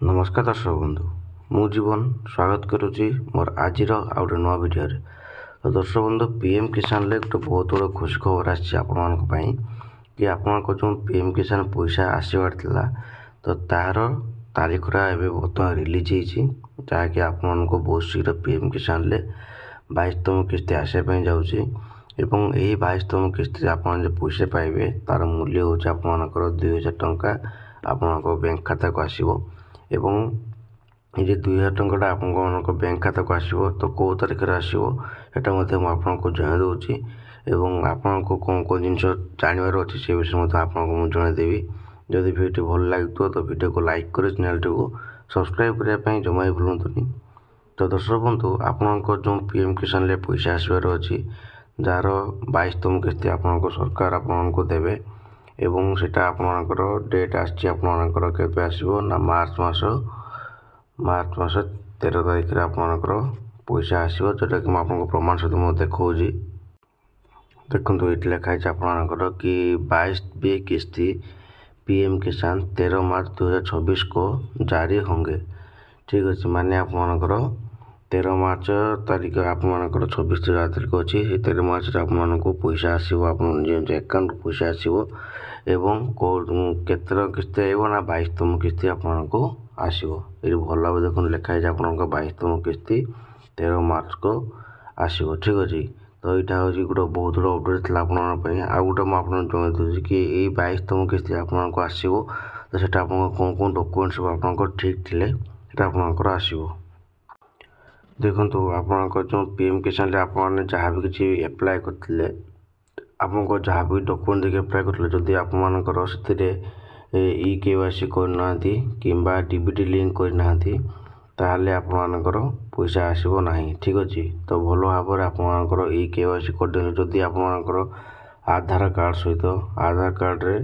नमस्कार दर्शक बंधु मु जीवन स्वागत करुच्ची मोर आज आउ गए नुआ भिडियो तो दर्शक बंधु पीएम किसान गोटे बहुत बड़ा खुशी खबर आसी कि आपण जो पीएम किसान पैसा आसबार था तो तार तारीखटा एवं बर्तमान रिलीज होती जहाँकि आपण बहुत शीघ्र पीएम किसान 22तम किस्ती आसपाई जाऊँगी एवं यही 22तम किस्ती आप पैसा पाइबे तार मूल्य हूँ आपर 2000 टंका आपण बैंक खाता को आसो एवं ये 2000 टंका आप बैंक खाता को आसो तो कौ तारीख आसो यहाँ आपको जन दूसरी एवं आपन को कौन कौन जिन जानवर अच्छे से विषय आपको जनईदेवी जदि भिडियो भल लगे तो भिडियो को लाइक कर चैनल को सब्सक्राइब करने जमा ही भूलुनी। तो दर्शक बंधु आपण जो पीएम किसान पैसा आसबार अच्छी जार 22तम किस्ती आपण सरकार आपको देवे एवं सेटा आपणकर डेट आपर के आसो ना मार्च मास 13 तारिख आपणकर पैसा आसो जोटा कि आपको प्रमाण सहित देखा देखो ये लिखाई आपणकर कि 22 किस्ती पीएम किसान 13 मार्च 2026 को जारी होंगे। ठीक अच्छे माने आपणकर 13 मार्च तारीख आपणकर 26 तारीख अच्छी 13 मार्च आपको पैसा आसो आप एकाउंट पैसा आसो एवं केतर किस्ती आइब ना 22तम किस्ती आपको आसो ये भल भाव देखो लिखाई आप 22तम किस्ती 13 मार्च को आसो। ठीक अच्छे तो यहाँ हूँ गोटे बहुत बड़ा अपडेट था आपंप आउ गोटे मुझे जन दूसरी कि यही 22तम किस्ती आपको आसो तो से कौन कौन डॉक्यूमेंट्स सब आप ठीक थे आपंकर आसो। देखो आपंकर जो पीएम किसान आपने जहाँ भी किसी एप्लाय करते आपको जहाँ भी डॉक्यूमेंट देखिए एप्लाय करते जदि आपर से KYC करना कि डीबीटी लिंक करना ताहले आपणकर पैसा आसो ना। ठीक अच्छे तो भल भाव में आपणकर KYC करदे जदि आपणकर आधार कार्ड सहित आधार कार्ड रे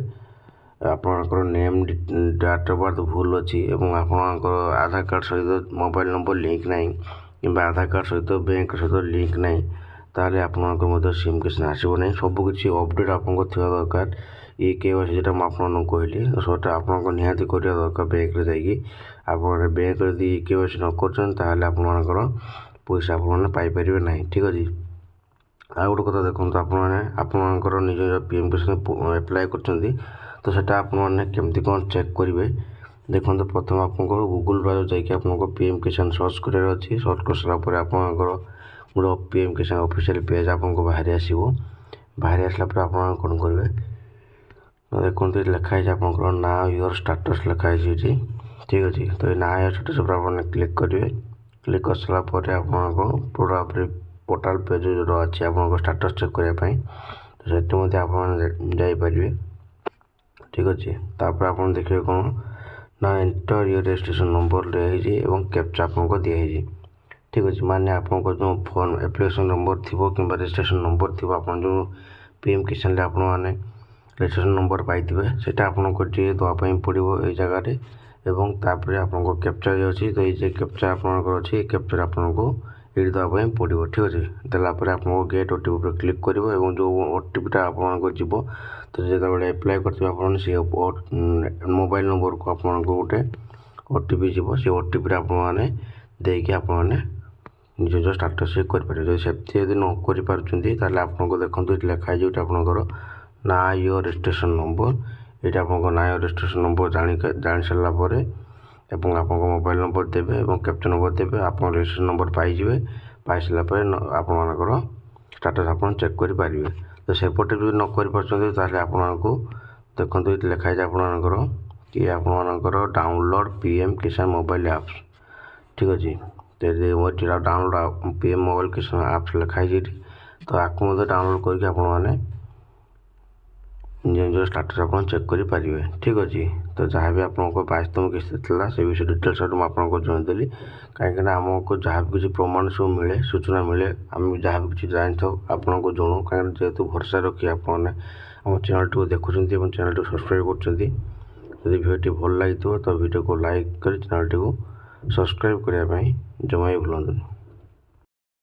आपणकर नेम डेट ऑफ बर्थ भूल अच्छी एवं आपणकर आधार कार्ड सहित मोबाइल नंबर लिंक ना कि आधार कार्ड सहित बैंक सहित लिंक ना ताहले आपणकर सिम किसान आसो ना सबकि अपडेट आपको थोड़ा दरकार KYC जो मुझे कहली सोटा आपको निहाती करा दरकार बैंक जाकि आप बैंक यदि KYC न कर आपणकर पैसा आपपारे ना। ठीक अच्छे आ गोटे कथा देखो आपणकर निज पीएम किसान एप्लाय कर तो सेटा आपमती कौन चेक करेंगे। देखो प्रथम आपको गूगल ब्राउजर जाकि आपको पीएम किसान सर्च करार अच्छी सर्च कर सारापर आपणकर गोटे पीएम किसान ऑफिशियल पेज आपको बाहरी आसो बाहरी आसला आप कौन करेंगे देखो ये लिखाई आपंकर ना योर स्टाटस लिखाई। ठीक अच्छे तो ये ना योर स्टाटस आप क्लिक करेंगे क्लिक कर सारापर आपको पूरा पोर्टाल पेज जो अच्छी आप स्टाटस चेक करने तो से आपरे। ठीक अच्छे तापर आप देखिए कौन ना एंटर योर रजिस्ट्रेशन नंबर रही कैप्चा आपको दिखाई। ठीक अच्छे माने आपको जो फोन एप्लिकेशन नंबर थी कि रजिस्ट्रेशन नंबर थी आप जो पीएम किसान आपने रजिस्ट्रेशन नंबर पाइबे से आपको दवाई पड़ो ये जगह एवं तापर आपको कैप्चा अच्छी तो ये कैप्चा आपंकर अच्छी कैप्चर आपको ये दवाई पड़ो। ठीक अच्छे देलापर आपको गेट ओटीपी पर क्लिक कर जो ओटीपीटा आपको जीव तो जो एप्लाय कर से मोबाइल नंबर को आपको गोटे ओटीपी जीव से ओटीपी आपने देकी आपने निज निज स्टाटस चेक करेंगे सेफ्टी यदि न कर आपको देखो ये लिखाई जो आपंकर ना योर रजिस्ट्रेशन नंबर ये आपको ना योर रजिस्ट्रेशन नंबर जान सारापर आपको मोबाइल नंबर देवे और कैप्चर नंबर देवे आप रजिस्ट्रेशन नंबर पाइबे पाई सारापर आपंकर स्टाटस आप चेक करेंगे। तो सेपटे भी न कर आपको देखो ये लिखाई आपंकर कि आपंकर डाउनलोड पीएम किसान मोबाइल ऐप्स। ठीक अच्छे तो डाउनलोड पीएम मोबाइल किसान ऐप्स लिखाई तो आपको डाउनलोड करके निज निज स्टाटस आप चेक करेंगे। ठीक अच्छे तो जहाँ भी आपको 22तम किस्ती था से विषय डिटेल्स आपको जनईदेली कहीं आमको जहाँ भी किसी प्रमाण सब मिले सूचना मिले आम जहाँ भी किसी जानी था आपको जनाऊँ कहीं जेहेतु भरसा रखी आपने आम चैनल टी देखुं चैनल टी सब्सक्राइब कर भिडियो भल लगी तो भिडियो को लाइक कर चैनल टी सब्सक्राइब करने जमा ही भूलु।